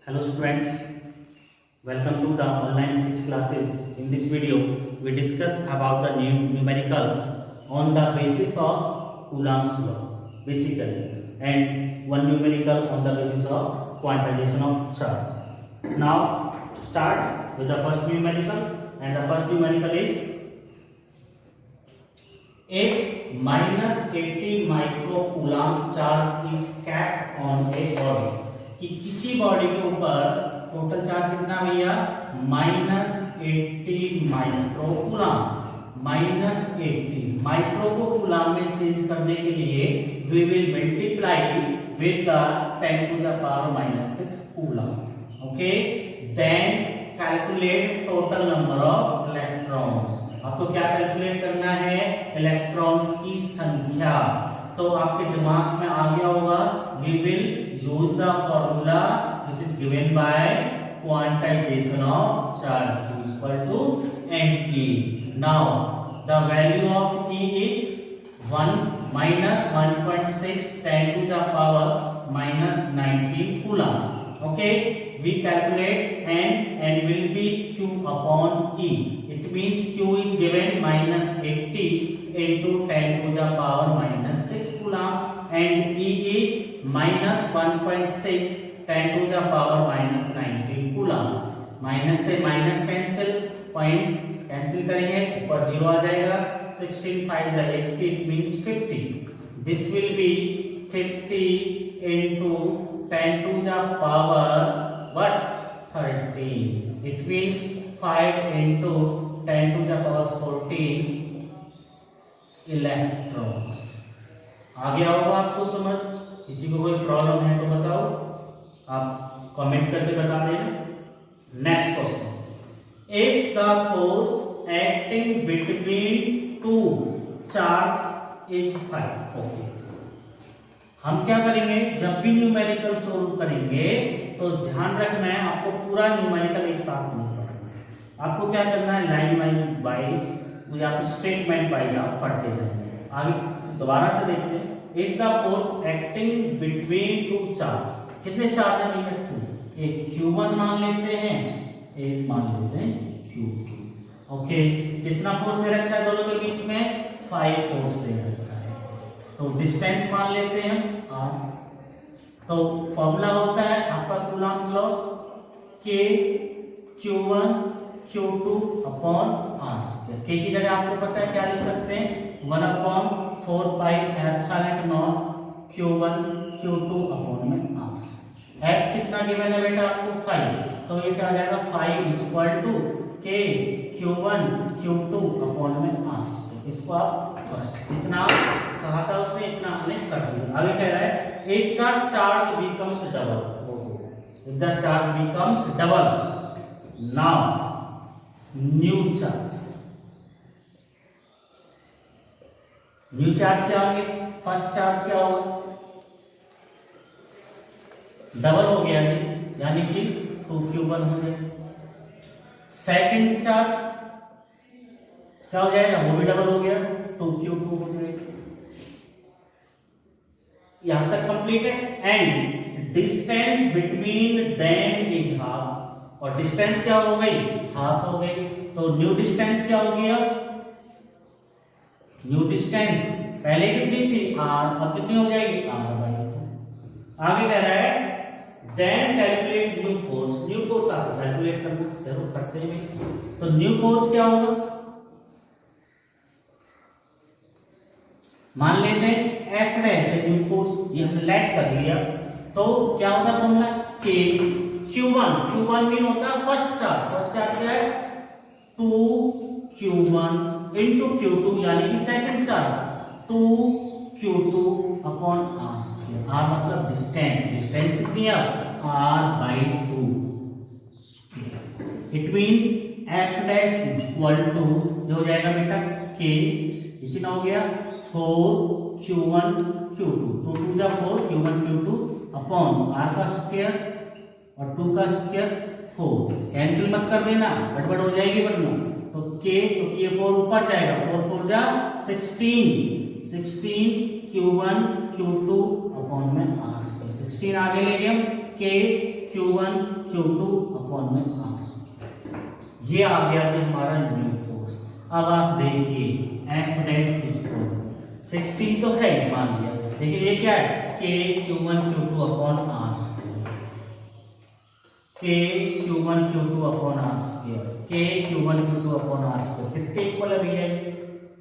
Hello students, welcome to the online English classes. In this video, we discuss about the new numericals on the basis of Coulomb's law, basically, and one numerical on the basis of quantization of charge. Now, start with the first numerical, and the first numerical is एक minus 80 microcoulomb charge is kept on a body. कि किसी body के ऊपर total charge कितना भैया -80 microcoulomb. Micro को coulomb में change करने के लिए we will multiply with the 10⁻⁻6 coulomb. Okay, then calculate total number of electrons. आपको क्या कैलकुलेट करना है? इलेक्ट्रॉन्स की संख्या। तो आपके दिमाग में आ गया होगा, we will use the formula which is given by quantization of charge Q is equal to NE. Now the value of E is 1 minus 1.6 10⁻⁻19 coulomb. Okay, we calculate and will be Q upon E. It means Q is given -80 into 10⁻⁻6 coulomb and E is -1.6 10⁻⁻19 coulomb. Minus से minus cancel, point cancel करेंगे, ऊपर 0 आ जाएगा। 16 5 80, it means 50। This will be 50 into 10⁻13। It means 5 into 10⁻14 electrons. आ गया होगा आपको समझ? किसी को कोई प्रॉब्लम है तो बताओ, आप कमेंट करके बता देना। Next question, if the force acting between two charge is 5। Okay, हम क्या करेंगे, जब भी न्यूमेरिकल सोल्व करेंगे तो ध्यान रखना है आपको पूरा न्यूमेरिकल एक साथ नहीं पढ़ना है। आपको क्या करना है, लाइन वाइज या फिर स्टेटमेंट वाइज आप पढ़ते जाएंगे। आगे दोबारा से देखते हैं, if the force acting between two charge, कितने चार्ज है भैया? 2। एक Q1 मान लेते हैं, एक मान लेते हैं Q2। ओके, कितना फोर्स दे रखा है दोनों के बीच में? 5 फोर्स दे रखा है। तो डिस्टेंस मान लेते हैं R। तो फॉर्मूला होता है आपका Coulomb's law, K Q1 Q2 upon R²। K की जगह आपको पता है क्या लिख सकते हैं, 1/4 pi epsilon naught Q1 Q2 upon में R²। F कितना गिवन है बेटा आपको? 5। तो ये क्या आ जाएगा? 5 equal to K Q1 Q2 upon में R²। इसको आप फर्स्ट इतना कहा था उसने, इतना हमने कर दिया। आगे कह रहा है, if the charge becomes double. If the charge becomes double, now new charge. New charge क्या होंगे? फर्स्ट चार्ज क्या होगा? डबल हो गया है, यानी कि 2Q1 हो जाएगा। सेकंड चार्ज क्या हो जाएगा? वो भी डबल हो गया, 2Q2 हो जाएगा। यहां तक कंप्लीट है। And distance between them is half, और डिस्टेंस क्या हो गई? हाफ हो गई। तो न्यू डिस्टेंस क्या हो गया? न्यू डिस्टेंस पहले कितनी थी? R, अब कितनी हो जाएगी? R/2। आगे कह रहा है, then calculate new force. New force आपको कैलकुलेट करना जरूर करते हैं। तो न्यू फोर्स क्या होगा? मान लेते हैं F है न्यू फोर्स, ये हमने लेट कर लिया। तो क्या होता है फॉर्मूला? K Q1 मीन होता है फर्स्ट चार्ज। फर्स्ट चार्ज क्या है? 2Q1 into Q2, यानी कि second charge 2Q2 upon R²। R मतलब डिस्टेंस। डिस्टेंस कितनी है? R/2। It means F' equal to, जो हो जाएगा बेटा K, कितना हो गया? 4Q1 Q2, 2 2 जा 4, Q1 Q2 अपॉन R का स्क्वायर और 2 का स्क्वायर 4। कैंसिल मत कर देना, गड़बड़ हो जाएगी वरना। तो K, तो ये 4 ऊपर जाएगा, 4 4 जा 16 Q1 Q2 अपॉन में R²। 16 आगे ले गए हम, K Q1 Q2 अपॉन में R। ये आ गया जी हमारा न्यू फोर्स। अब आप देखिए F डैश इक्वल 16 तो है मान लिया, लेकिन ये क्या है K Q1 Q2 upon R square, K Q1 Q2 upon R square, K Q1 Q2 upon R square किसके इक्वल अभी है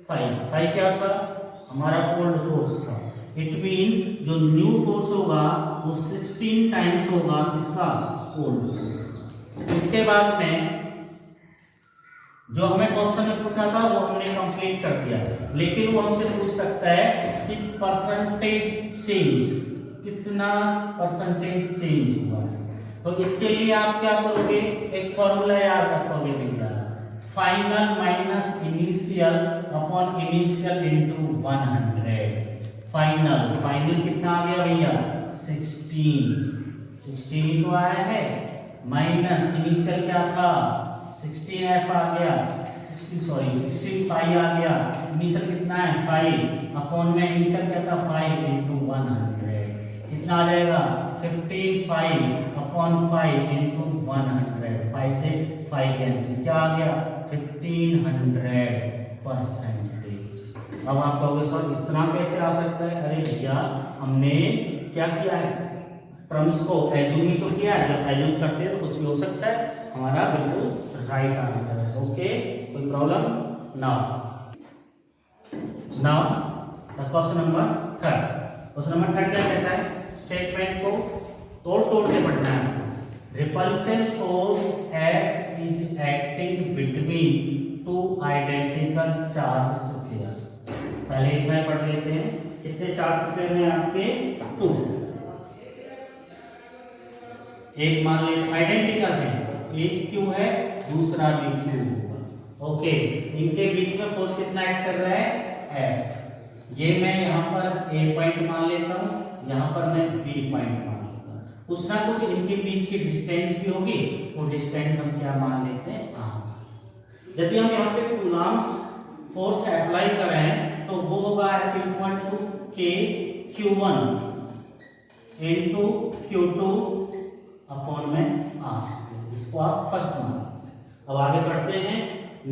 5 क्या था हमारा ओल्ड फोर्स था। इट मींस जो न्यू फोर्स होगा वो 16 टाइम्स होगा इसका ओल्ड फोर्स। उसके बाद में जो हमें क्वेश्चन में पूछा था वो हमने कंप्लीट कर दिया, लेकिन वो हमसे पूछ सकता है कि परसेंटेज चेंज, कितना परसेंटेज चेंज हुआ है। तो इसके लिए आप क्या करोगे, एक फॉर्मूला याद रखोगे भैया, final minus initial upon initial into 100। Final कितना आ गया भैया 16 ही तो आया है, माइनस इनिशियल क्या था 16F आ गया, 16 5 आ गया, इनिशियल कितना है 5 अपॉन में इनिशियल क्या था 5 इनटू 100 कितना आ जाएगा 15 5 अपॉन 5 इनटू 100, 5 से 5 कैंसिल क्या आ गया 1500 परसेंटेज। अब आप कहोगे सर इतना कैसे आ सकता है, अरे भैया हमने क्या किया है टर्म्स को एज्यूम ही तो किया है, जब एज्यूम करते हैं तो कुछ भी हो सकता है, हमारा बिल्कुल राइट आंसर है। ओके कोई problem now the question number 3। Question number 3 क्या कहता है, स्टेटमेंट को तोड़ के पढ़ना है। Repulsive force F is acting between two identical charge sphere. पहले इतना ही पढ़ लेते हैं, कितने चार्ज स्फीयर हैं आपके 2, एक मान ले आइडेंटिकल है, एक Q है दूसरा भी Q होगा। ओके इनके बीच में फोर्स कितना एक्ट कर रहा है F। ये मैं यहाँ पर A पॉइंट मान लेता हूँ, यहाँ पर मैं B पॉइंट मान लेता हूँ, कुछ ना कुछ इनके बीच की डिस्टेंस भी होगी, वो डिस्टेंस हम क्या मान लेते हैं R। यदि हम यहाँ पे कूलम्ब फोर्स अप्लाई करें तो वो होगा equal to K Q1 into Q2 upon में R। इसको आप फर्स्ट मान। अब आगे बढ़ते हैं।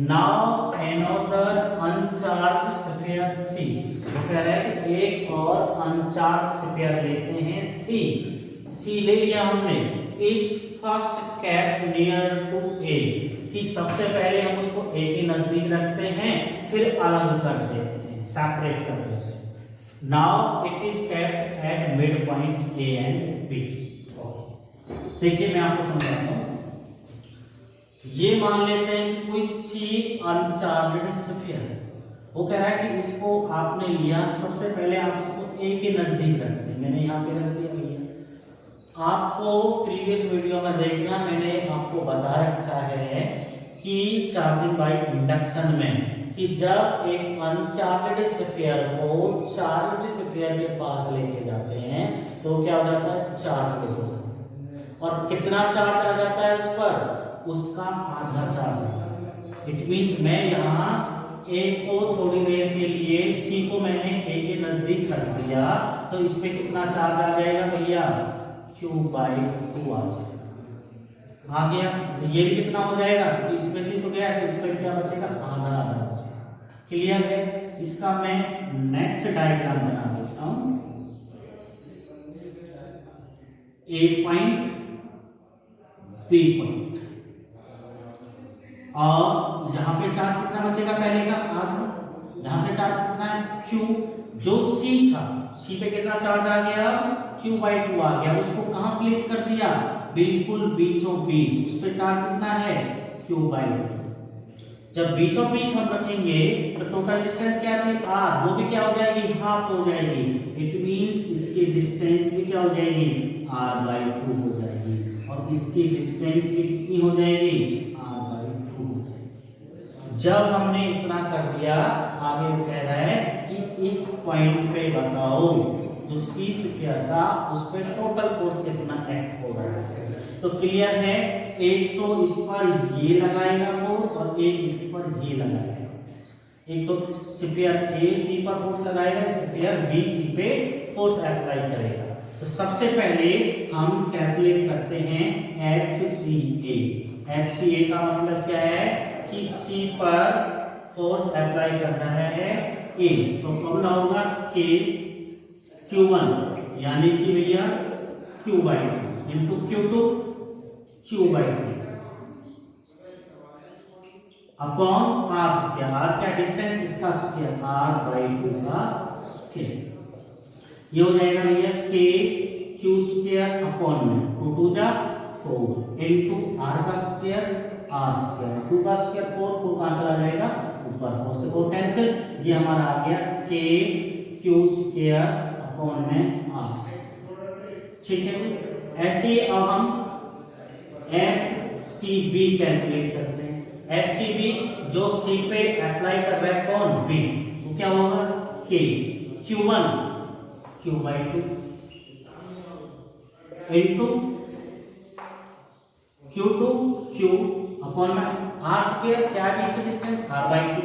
नाउ अनदर अनचार्ज स्फीयर C, वो कह रहा है कि एक और अनचार्ज स्फीयर लेते हैं C ले लिया हमने। Is first kept near to A, कि सबसे पहले हम उसको A के नजदीक रखते हैं, फिर अलग कर देते हैं, सेपरेट कर देते हैं। Now it is kept at mid point A and B। देखिए मैं आपको समझाता हूं, ये मान लेते हैं कि कोई C अनचार्ज्ड स्फीयर है, वो कह रहा है कि इसको आपने लिया, सबसे पहले आप इसको A के नजदीक रखते हैं, मैंने यहाँ पे रख दिया भैया। आपको प्रीवियस वीडियो में देखना, मैंने आपको बता रखा है कि चार्जिंग बाय इंडक्शन में कि जब एक अनचार्ज्ड स्फीयर को चार्ज्ड स्फीयर के पास लेके जाते हैं तो क्या हो जाता है चार्ज हो जाता है, और कितना चार्ज आ जाता है उस पर, उसका आधा चार्ज। इट मींस मैं यहाँ A को थोड़ी देर के लिए C को मैंने A के नजदीक रख दिया तो इस पे कितना चार्ज आ जाएगा भैया Q/2 आ जाएगा। आ गया, ये भी कितना हो जाएगा, तो इसमें से तो गया तो इस पर क्या बचेगा आधा आधा बचेगा। क्लियर है। इसका मैं नेक्स्ट डायग्राम बना देता हूं। A पॉइंट B पॉइंट, और यहाँ पे चार्ज कितना बचेगा पहले का आधा, यहाँ पे चार्ज कितना है Q, जो C था C पे कितना चार्ज आ गया Q/2 आ गया, उसको कहां प्लेस कर दिया बिल्कुल बीचों बीच, उस पे चार्ज कितना है Q/2। जब बीचों बीच हम रखेंगे तो टोटल डिस्टेंस क्या थी R, वो भी क्या हो जाएगी हाफ हो जाएगी। इट मींस इसकी डिस्टेंस भी क्या हो जाएगी R/2 हो जाएगी, और इसकी डिस्टेंस भी कितनी हो जाएगी R/2 हो जाएगी। जब हमने इतना कर दिया, आगे वो कह रहा है कि इस पॉइंट पे बताओ जो C स्फीयर था उस पे टोटल फोर्स कितना एक्ट हो रहा है। तो क्लियर है, एक तो इस पर ये लगाएगा फोर्स और एक इस पर ये लगाएगा। एक तो स्फीयर A C पर फोर्स लगाएगा, स्फीयर B C पे फोर्स अप्लाई करेगा। तो सबसे पहले हम कैलकुलेट करते हैं FCA। FCA का मतलब क्या है कि C पर फोर्स अप्लाई कर रहा है A, तो फॉर्मूला होगा K Q1 यानी कि भैया Q/2 into Q2 Q/2 upon R square. R क्या डिस्टेंस, इसका स्क्वायर, R/2 का स्क्वायर। ये हो जाएगा भैया K Q स्क्वायर अपॉन में 2 2 जा 4 इंटू R का स्क्वायर R स्क्वायर, 2 का स्क्वायर 4, 4 कहाँ चला जाएगा ऊपर, 4 से 4 कैंसिल। ये हमारा आ गया K Q स्क्वायर अपॉन में R। ठीक है, ऐसे ही अब हम FCB कैलकुलेट करते हैं। FCB जो C पे अप्लाई कर रहा है कौन, B, वो क्या होगा K Q1 Q/2 into Q2 Q upon में R स्क्वायर, क्या है इसका distance R/2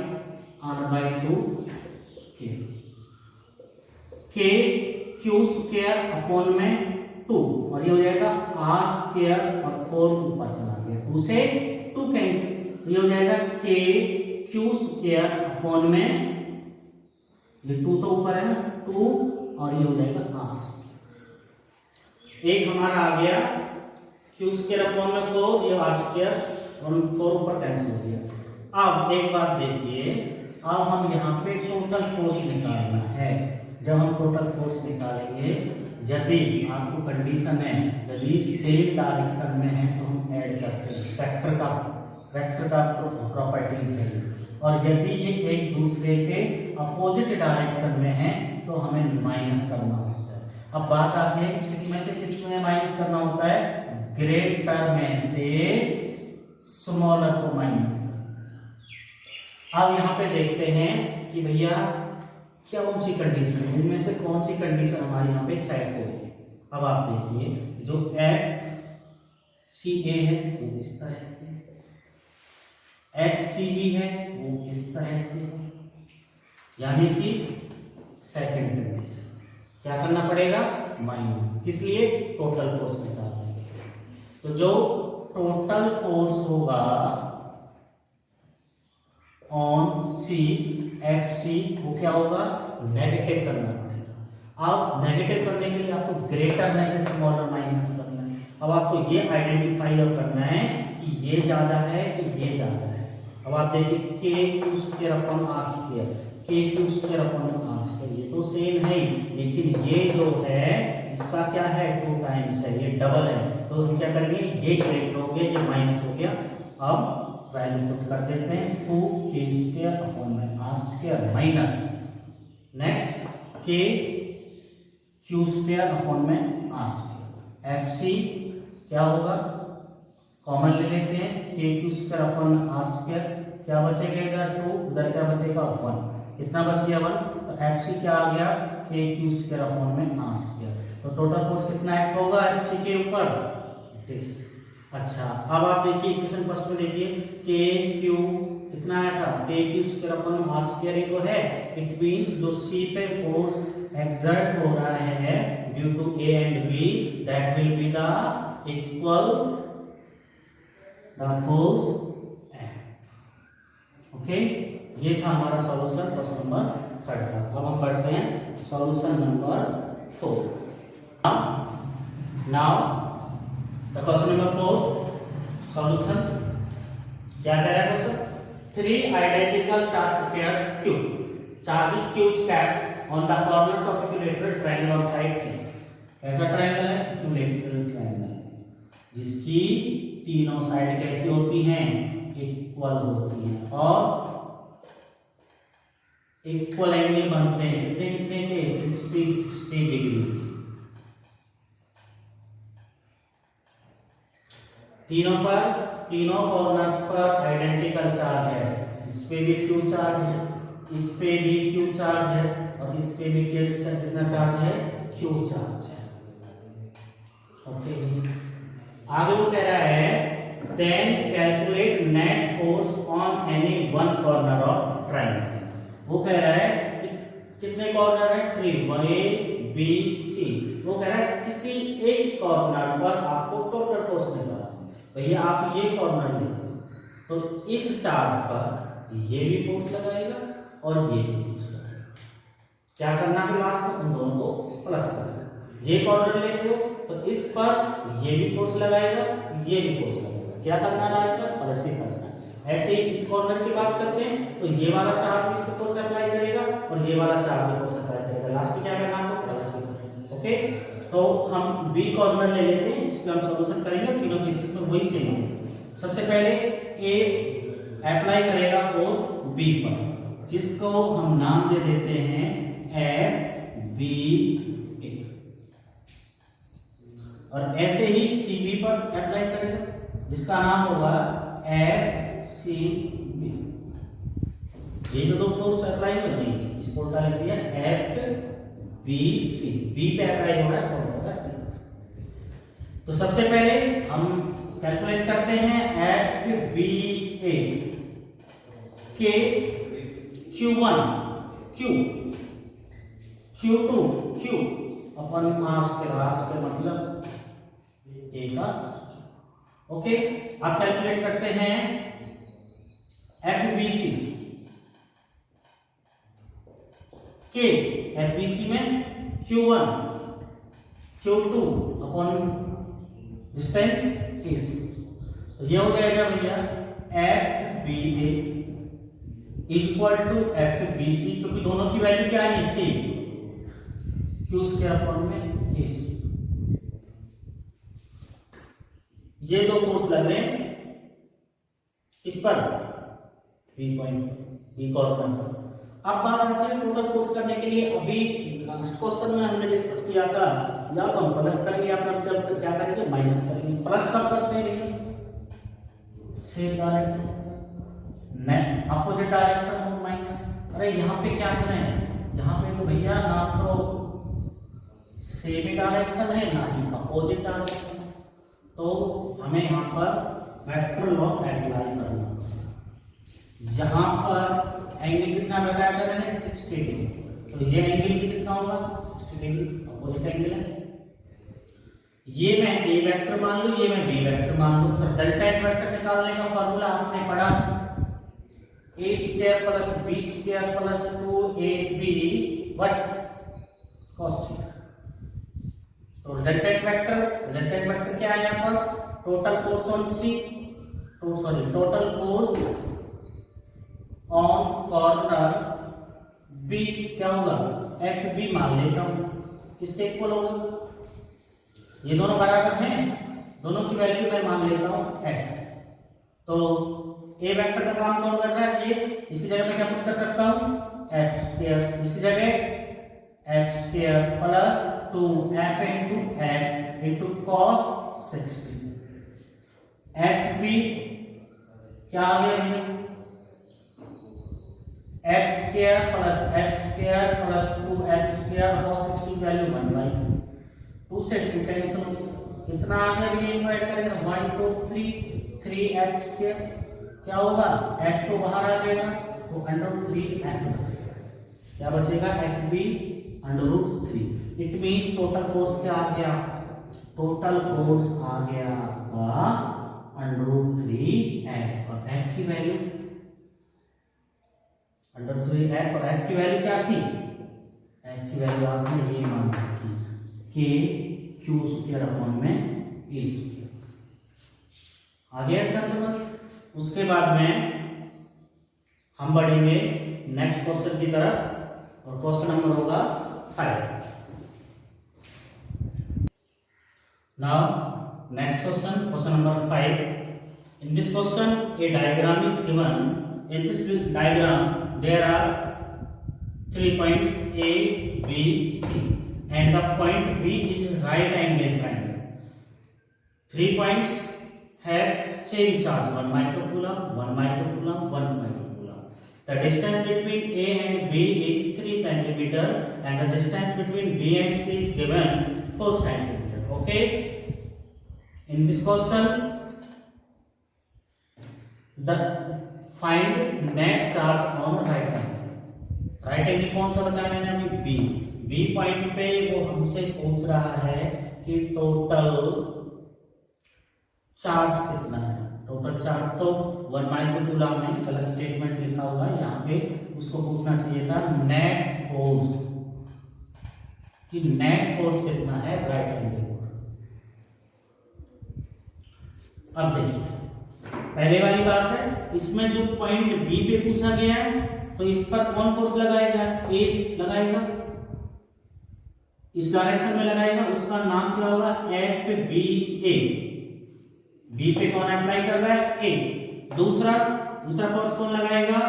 square, K Q square upon में 2 और ये हो जाएगा R स्क्वायर और 4 ऊपर चला गया, 2 से 2 कैंसिल, तो ये हो जाएगा K Q स्क्वायर अपॉन में, ये 2 तो ऊपर है ना 2 और ये हो जाएगा R स्क्वायर। एक हमारा आ गया Q स्क्वायर अपॉन में 4, ये R स्क्वायर और 4 ऊपर कैंसिल हो गया। अब एक बात देखिए, अब हम यहाँ पे टोटल फोर्स निकालना है। जब हम टोटल फोर्स निकालेंगे, यदि आपको कंडीशन है यदि सेम डायरेक्शन में है तो हम ऐड करते हैं, वेक्टर का प्रॉपर्टीज है, और यदि ये एक दूसरे के अपोजिट डायरेक्शन में है तो हमें माइनस करना होता है। अब बात आती है किसमें से किसमें माइनस करना होता है, ग्रेटर में से स्मॉलर को माइनस करना। अब यहाँ पे देखते हैं कि भैया क्या कौन सी कंडीशन है, इनमें से कौन सी कंडीशन हमारे यहाँ पे सेट होगी। अब आप देखिए जो FCA है वो इस तरह से, FCB है वो इस तरह से, यानी कि सेकंड कंडीशन क्या करना पड़ेगा, माइनस, किस लिए, टोटल फोर्स निकालने के लिए। तो जो टोटल फोर्स होगा ऑन C FC वो क्या होगा, नेगेटिव करना पड़ेगा। अब नेगेटिव करने के लिए आपको ग्रेटर में से स्मॉलर माइनस करना है। अब आपको ये आइडेंटिफाई और करना है कि ये ज्यादा है कि ये ज्यादा है। अब आप देखिए K Q square upon R square, K Q square upon R square, ये तो सेम है, लेकिन ये जो है इसका क्या है 2 टाइम्स है, ये डबल है, तो हम क्या करेंगे, ये ग्रेटर हो गया, ये माइनस हो गया। अब वैल्यू पुट कर देते हैं 2K स्क्वायर अपॉन में R square minus, next K Q square upon में R स्क्वायर। FC क्या होगा, कॉमन ले लेते हैं, K Q स्क्वायर अपॉन में R स्क्वायर, क्या बचेगा इधर 2, उधर क्या बचेगा 1, कितना बच गया 1, तो FC क्या आ गया K Q स्क्वायर अपॉन में R स्क्वायर। तो टोटल फोर्स कितना एक्ट होगा FC के ऊपर, दिस। अच्छा, अब आप देखिए इक्वेशन फर्स्ट में देखिए, K Q कितना आया था, K Q square upon R square ही तो है, इट मींस जो C पे फोर्स एक्सर्ट हो रहा है due to A and B, that will be the equal the force F। Okay, ये था हमारा सॉल्यूशन क्वेश्चन नंबर 3 का। अब हम पढ़ते हैं solution number 4। Now the question number 4 solution क्या कह रहा है question, 3 identical charge pairs Q, charges Q is kept on the corners of equilateral triangle on side A। कैसा ट्रायंगल है, इक्विलेटरल ट्रायंगल, जिसकी तीनों साइड कैसी होती हैं, इक्वल होती हैं और इक्वल एंगल बनते हैं, कितने कितने के, 60 डिग्री। तीनों कॉर्नर्स पर आइडेंटिकल चार्ज है, इस पे भी Q चार्ज है, इस पे भी Q चार्ज है और इस पे भी कितना चार्ज है, Q चार्ज है। ओके, आगे वो कह रहा है then calculate net force on any one corner of triangle. वो कह रहा है कि कितने कॉर्नर है, 3, A B C, वो कह रहा है किसी एक कॉर्नर पर आपको टोटल फोर्स निकालना। भैया आप ये कॉर्नर लेते तो इस चार्ज पर ये भी फोर्स लगाएगा और ये भी फोर्स लगाएगा। क्या करना है लास्ट में, उन दोनों को प्लस करना। ये कॉर्नर लेते हो तो इस पर ये भी फोर्स लगाएगा, ये भी फोर्स लगाएगा। क्या करना है लास्ट में, प्लस ही करना है। ऐसे ही इस कॉर्नर की बात करते हैं तो ये वाला चार्ज भी इस पर फोर्स अप्लाई करेगा और ये वाला चार्ज भी फोर्स अप्लाई करेगा। लास्ट में क्या करना है आपको, प्लस ही करना। ओके, तो हम बी कॉर्नर ले लेते हैं, इसका हम सॉल्यूशन करेंगे। तीनों केसेस में वही सेम है। सबसे पहले ए अप्लाई करेगा फोर्स बी पर, जिसको हम नाम दे देते हैं एफ बी ए, और ऐसे ही सी बी पर अप्लाई करेगा, जिसका नाम होगा एफ सी बी। ये जो दो फोर्स अप्लाई कर दी, इसको उल्टा लिख दिया एफ बी सी। बी पे अप्लाई हो रहा है तो होगा सी। तो सबसे पहले हम कैलकुलेट करते हैं एफ बी ए के Q1 Q Q2 Q अपन मास के मतलब ए का। ओके, आप कैलकुलेट करते हैं FBC के FBC में Q1 Q2 अपन डिस्टेंस AC। तो ये हो जाएगा भैया FBA is equal to FBC, क्योंकि दोनों की वैल्यू क्या है, सेम, Q स्क्वायर अपॉन में AC। ये दो फोर्स लग रहे हैं किस पर, बी पॉइंट, बी कॉर्नर पर। अब बात आती है टोटल फोर्स करने के लिए। अभी लास्ट क्वेश्चन में हमने डिस्कस किया था, या तो हम प्लस करेंगे या फिर क्या करेंगे, माइनस करेंगे। प्लस कब करते हैं, सेम डायरेक्शन, नहीं अपोजिट डायरेक्शन हो माइनस। अरे यहाँ पे क्या करें, यहाँ पे तो भैया ना तो सेम डायरेक्शन है ना ही अपोजिट डायरेक्शन, तो हमें यहाँ पर वेक्टर लॉ अप्लाई करना। यहाँ पर एंगल कितना बताया था मैंने, 60 डिग्री, तो ये एंगल भी कितना होगा, 60 डिग्री, अपोजिट एंगल है। ये मैं ए वेक्टर मान लूं, ये मैं बी वेक्टर मान लूं, तो डेल्टा एट वेक्टर निकालने का फॉर्मूला आपने पढ़ा, a square plus B square plus 2ab what cos theta. तो रिजल्टेंट वेक्टर क्या है यहाँ पर, total force on c, total force on corner b क्या होगा, एफ बी मान लेता हूं, किसके इक्वल होगा, ये दोनों बराबर हैं, दोनों की वैल्यू मैं मान लेता हूं एफ। तो ए वेक्टर का काम कौन कर रहा है, ये, इसकी जगह मैं क्या पुट कर सकता हूं, एफ स्क्वायर, इसकी जगह F square plus 2f into cos 60। F B क्या आ गया भैया, F square plus 2f square cos 60 value 1/2 से 2 कैंसिल, कितना आ गया भैया, इनको ऐड करेंगे 1 2 3f स्क्वायर, क्या होगा, f तो बाहर आ जाएगा तो √3f बचेगा, क्या बचेगा, F B √3। It means total force क्या आ गया, टोटल फोर्स आ गया आपका √3f, और f की वैल्यू √3f, और f की वैल्यू क्या थी, f की वैल्यू आपने ये मान रखी कि q स्क्वायर अपॉन में a स्क्वायर। आ गया इतना समझ। उसके बाद में हम बढ़ेंगे नेक्स्ट क्वेश्चन की तरफ, और क्वेश्चन नंबर होगा 5। Now next question number 5. In this question, a diagram is given. In this diagram, there are 3 points A, B, C, and the point B is right angle triangle. 3 points have same charge, 1 microcoulomb, 1 microcoulomb, 1 microcoulomb. The distance between A and B is 3 centimeter, and the distance between B and C is given 4 centimeter. Okay, in this question the find net charge on right angle कौन सा बताया मैंने अभी, B point पे वो हमसे पूछ रहा है कि टोटल चार्ज कितना है। टोटल चार्ज तो 1 माइक्रोकूलम में गलत स्टेटमेंट लिखा हुआ है, यहाँ पे उसको पूछना चाहिए था नेट फोर्स, कि नेट फोर्स कितना है राइट एंगल पर। अब देखिए पहले वाली बात है, इसमें जो पॉइंट बी पे पूछा गया है तो इस पर कौन फोर्स लगाएगा, ए लगाएगा, इस डायरेक्शन में लगाएगा, उसका नाम क्या होगा, एफ बी ए। बी पे कौन अप्लाई कर रहा है, ए। दूसरा फोर्स कौन लगाएगा,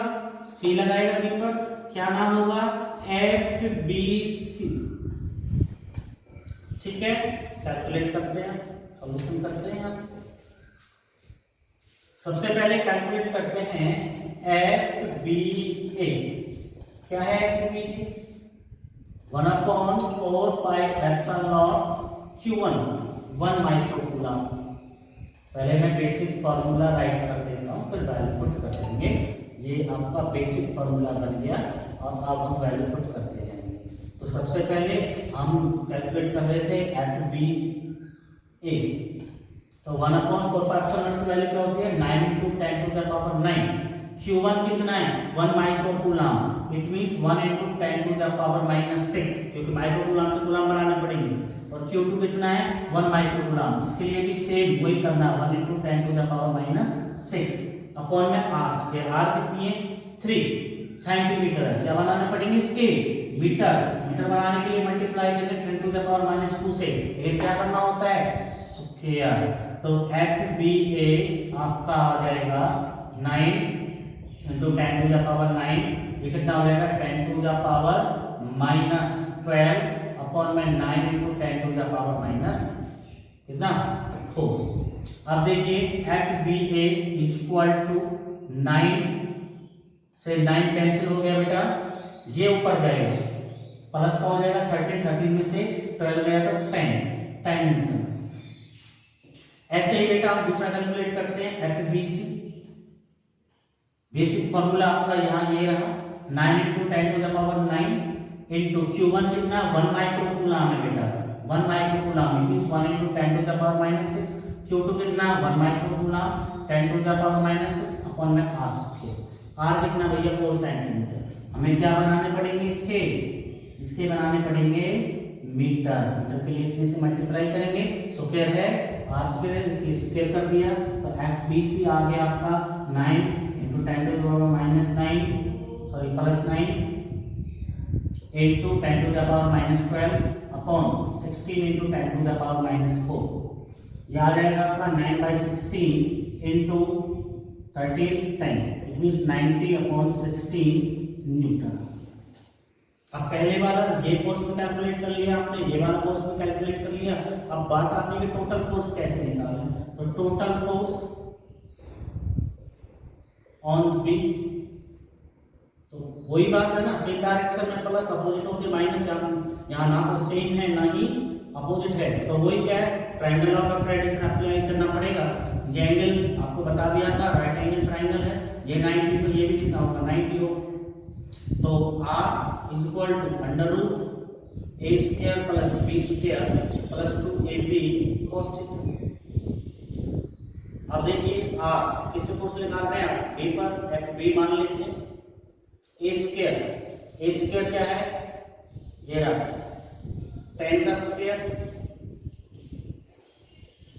सी लगाएगा बी पर, क्या नाम होगा, एफ बी सी। ठीक है, कैलकुलेट करते हैं, सॉल्यूशन करते हैं। यहां से सबसे पहले कैलकुलेट करते हैं एफ बी ए। क्या है F B A, 1/4 pi epsilon naught Q1 1 microcoulomb. पहले मैं बेसिक फार्मूला राइट कर देता हूं, फिर वैल्यू पुट कर देंगे। ये आपका बेसिक फार्मूला बन गया और अब हम वैल्यू पुट करते जाएंगे। तो सबसे पहले हम कैलकुलेट कर रहे थे एफ बी ए। तो 1/4 पाई एप्सिलॉन नॉट की वैल्यू क्या होती है, 9 × 10⁹ Q1 कितना है, 1 माइक्रोकूलम। इट मींस 1 × 10⁻⁶, क्योंकि माइक्रोकूलम के कूलम बनाना पड़ेंगे। और Q2 कितना है, 1 माइक्रोकूलम। इसके लिए भी सेम वही करना, 1 × 10⁻⁶ अपॉन में r स्क्वायर। r कितनी है, 3 सेंटीमीटर है। क्या बनाना पड़ेंगे इसके, मीटर बनाने के लिए मल्टीप्लाई करेंगे 10⁻⁻2 से। ये क्या करना होता है, स्क्वायर। तो एफ बी ए आपका आ जाएगा 9 × 10⁻⁹। ये कितना हो जाएगा, 10⁻⁻12 अपॉन में 9 × 10⁻⁻ कितना 4। अब देखिए F B A equal to 9 से 9 कैंसिल हो गया बेटा, ये ऊपर जाएगा, प्लस का हो जाएगा 13 में से 12 गया तो 10 न्यूटन। ऐसे ही बेटा हम दूसरा कैलकुलेट करते हैं F B C. Basic formula आपका यहाँ ये रहा, 9 × 10⁻⁹ इंटू Q1 कितना, 1 माइक्रोकूलम है बेटा, 1 माइक्रोकूलम मींस 1 × 10⁻⁶। Q2 कितना, 1 माइक्रोकूलम 10⁻⁶ अपॉन में r स्क्वायर। r कितना भैया, 4 सेंटीमीटर। हमें क्या बनाने पड़ेंगे, इसके बनाने पड़ेंगे मीटर के लिए 3 से मल्टीप्लाई करेंगे, स्क्वायर है r स्क्वायर, इसलिए स्क्वायर कर दिया। तो एफ बी सी आ गया आपका 9 × 10⁻⁹ सॉरी +9 × 10⁻⁻12 अपॉन 16 × 10⁻⁻4। यह आ जाएगा आपका 9/16 इंटू 13 10, इट मींस 90/16 न्यूटन। अब पहले वाला ये फोर्स में कैलकुलेट कर लिया आपने, ये वाला फोर्स में कैलकुलेट कर लिया। अब बात आती है कि टोटल फोर्स कैसे निकालें। तो टोटल फोर्स ऑन बी, तो वही बात है ना, सेम डायरेक्शन में प्लस, अपोजिट होते माइनस। यहाँ ना तो सेम है ना ही अपोजिट है, तो वही क्या है, triangle law of tradition apply करना पड़ेगा। ये एंगल आपको बता दिया था, राइट एंगल ट्रायंगल है, ये 90, तो ये भी कितना होगा, 90 हो। तो r equal to under root A square plus B square plus 2ab cos theta. अब देखिए r किस पे फोर्स निकाल रहे हैं, b पर, एफ बी मान लेते हैं। ए स्क्वायर क्या है, ये रहा 10 का square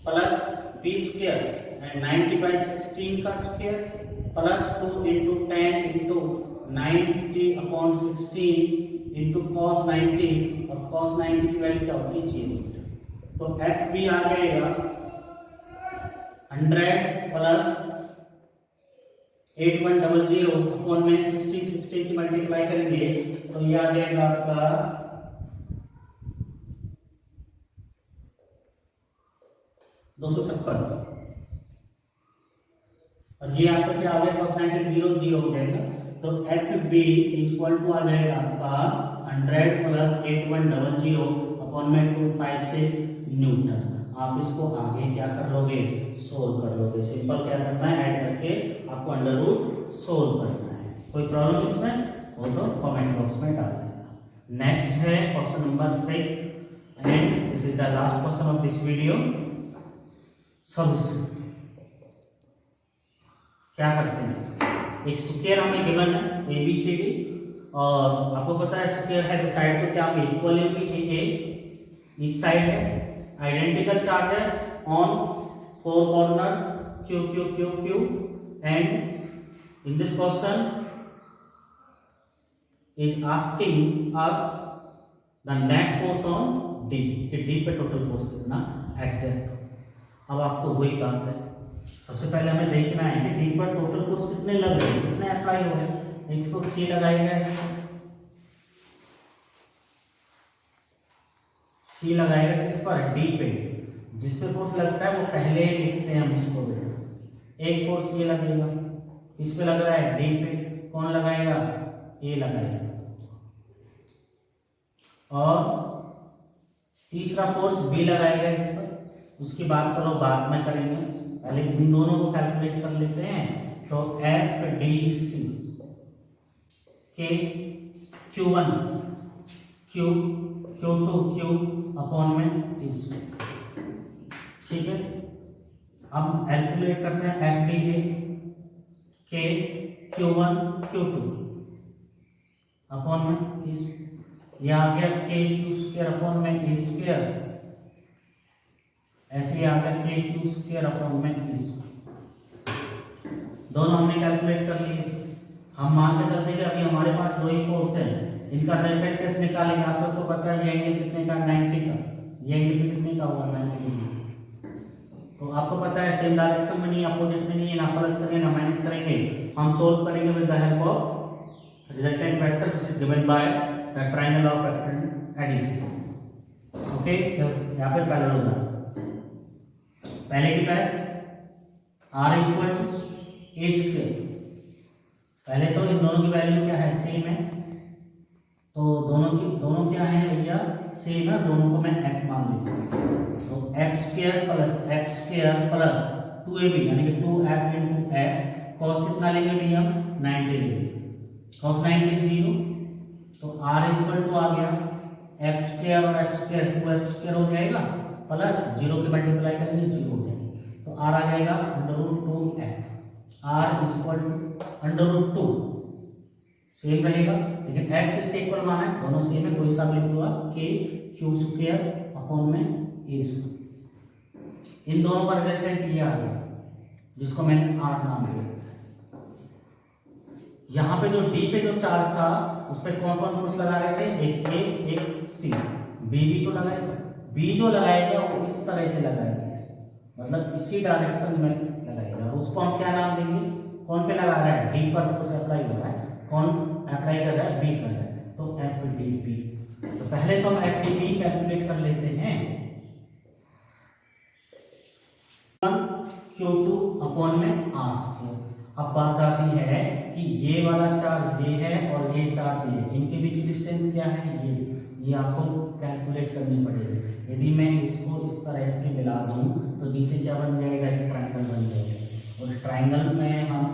plus B square and 90/16 का स्क्वायर प्लस 2 × 10 × 90/16 इंटू cos 90, और cos 90 की वैल्यू क्या होती है, 0। तो एफ बी आ जाएगा 100 प्लस 8100 अपॉन में 16 की मल्टीप्लाई करेंगे तो ये आ जाएगा आपका 256। और ये आपका क्या आ गया, cos 90 0 हो जाएगा। तो एफ बी इक्वल टू आ जाएगा आपका 100 प्लस 8100 अपॉन में 256 न्यूटन। आप इसको आगे क्या कर लोगे, सोल्व कर लोगे। सिंपल क्या करना है, ऐड करके आपको अंडर रूट सोल्व करना है। कोई प्रॉब्लम इसमें हो तो कमेंट बॉक्स में डाल देना। नेक्स्ट है question number 6 and this is the last question of this video. Solution क्या करते हैं, एक स्क्वायर हमें गिवन है ABCD और आपको पता है स्क्वायर है तो साइड तो क्या इक्वल है AA ईच साइड है, आइडेंटिकल चार्ज है on 4 corners Q Q Q Q and in this question is asking us the net force on D कि D पे टोटल फोर्स कितना एग्जैक्ट। अब आपको वही बात है, सबसे पहले हमें देखना है कि D पर टोटल फोर्स कितने लग रहे हैं, कितने अप्लाई हो रहे हैं। एक तो C लगाएगा, C लगाएगा किस पर, D पे। जिस पे फोर्स लगता है वो पहले लिखते हैं हम उसको। एक फोर्स ये लगेगा, इस पे लग रहा है D पे, कौन लगाएगा, A लगाएगा। और तीसरा फोर्स B लगाएगा इस पर, उसकी बात चलो बाद में करेंगे, पहले इन दोनों को कैलकुलेट कर लेते हैं। तो FDC के Q1 Q Q2 Q upon में इस, ठीक है। अब कैलकुलेट करते हैं FD के Q1 Q2 अपॉन में इस, ये आ गया के क्यू स्क्वायर अपॉन में ए स्क्वायर, ऐसे ही आ गया के क्यू स्क्वायर अपॉन में ए। दोनों हमने कैलकुलेट कर लिए। हम मान के चलते हैं अभी हमारे पास दो ही फोर्स है, इनका रिजल्टेंट कैसे निकालेंगे, आप सबको पता है। ये एंगल कितने का, 90 का, ये एंगल कितने का हुआ, 90 डिग्री। तो आपको पता है सेम डायरेक्शन में नहीं, अपोजिट में नहीं है, ना प्लस करेंगे ना माइनस करेंगे। हम सोल्व करेंगे with the help of resultant vector which is given by triangle of addition. Okay, यहाँ पे पैरेलल होगा। पहले कितना है, R equal to A square. पहले तो इन दोनों की वैल्यू क्या है, सेम है। तो दोनों क्या है भैया, सेम है। दोनों को मैं f मान लेता हूँ। तो f स्क्वायर प्लस 2ab यानी कि 2f इंटू f। कॉस कितना लेंगे भैया, 90 लेंगे। कॉस 90 0। तो R इक्वल टू आ गया f स्क्वायर और f स्क्वायर 2f स्क्वायर हो जाएगा, प्लस 0 के मल्टीप्लाई करेंगे 0 हो जाएगा। तो R आ जाएगा √2f। R equal to √2 same रहेगा, लेकिन f किसके इक्वल माना है, दोनों सेम है, कोई सा भी लिख दो आप, k क्यू स्क्वायर अपॉन में a स्क्वायर। इन दोनों का रिजल्टेंट ये आ गया जिसको मैंने R नाम दिया। यहाँ पे जो D पे जो चार्ज था उस पर कौन कौन फोर्स लगा रहे थे, एक A एक C, B भी तो लगाएगा। B जो लगाएगा वो इस तरह से लगाएगा, मतलब इसी डायरेक्शन में लगाएगा। उसको हम क्या नाम देंगे, कौन पे लगा रहा है, D पर फोर्स अप्लाई हो रहा है, कौन अप्लाई कर रहा है, B कर रहा है। तो FDB। तो पहले तो हम FDB कैलकुलेट कर लेते हैं। Q2 अपॉन में R स्क्वायर। अब बात आती है कि ये वाला चार्ज ये है और ये चार्ज ये, इनके बीच की डिस्टेंस क्या है, ये आपको कैलकुलेट करनी पड़ेगी। यदि मैं इसको इस तरह से मिला दूं तो नीचे क्या बन जाएगा, एक ट्रायंगल बन जाएगा। और ट्रायंगल में हम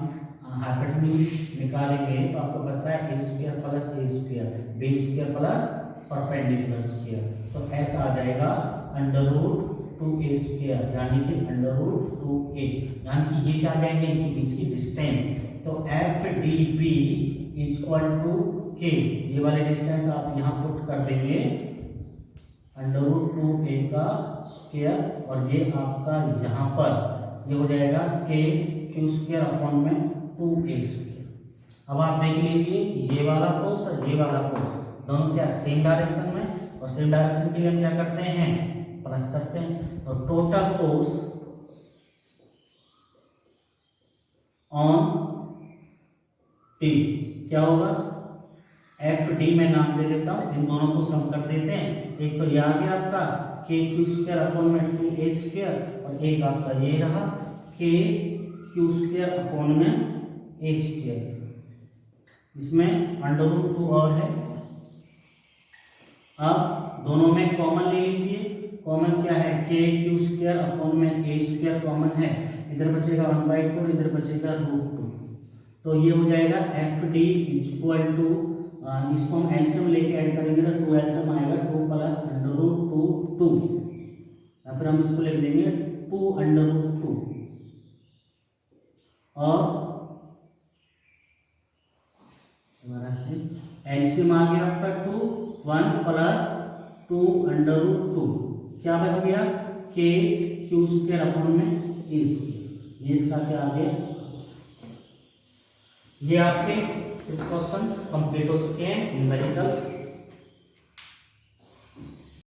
हाइपोटेन्यूज निकालेंगे तो आपको पता है a square plus a square, b square plus perpendicular square. तो h आ जाएगा √2a स्क्वायर यानी कि √2a, यानी कि ये क्या आ जाएंगे, इनके बीच की डिस्टेंस। तो FDB इक्वल टू k, ये वाले डिस्टेंस आप यहाँ पुट कर देंगे √2a का स्क्वायर, और ये आपका यहाँ पर ये हो जाएगा k क्यू स्क्वायर अपॉन में 2a स्क्वायर। अब आप देख लीजिए ये वाला फोर्स और ये वाला फोर्स दोनों क्या सेम डायरेक्शन में, और सेम डायरेक्शन के लिए हम क्या करते हैं, प्लस करते हैं। तो टोटल फोर्स ऑन T क्या होगा, FD में नाम दे देता हूं, इन दोनों को सम कर देते हैं। एक तो ये आ गया आपका k क्यू स्क्वायर अपॉन में 2a स्क्वायर, और एक आपका ये रहा k क्यू स्क्वायर अपॉन में a स्क्वायर। इसमें √2 और है। अब दोनों में कॉमन ले लीजिए। कॉमन क्या है, k क्यू स्क्वायर अपॉन में a स्क्वायर कॉमन है, इधर बचेगा 1/4, इधर बचेगा √2। तो ये हो जाएगा FD इक्वल टू इसको हम एलसीएम लेके ऐड करेंगे तो 2 एलसीएम आएगा 2 प्लस अंडर रूट 2 या फिर हम इसको लिख देंगे 2 अंडर रूट 2 और दोबारा से एलसीएम आ गया आपका 2 1 प्लस 2 अंडर रूट 2 क्या बच गया k क्यू स्क्वायर अपॉन में ए स्क्वायर। ये इसका क्या आ गया। ये आपके 6 क्वेश्चंस कंप्लीट हो चुके हैं न्यूमेरिकल्स।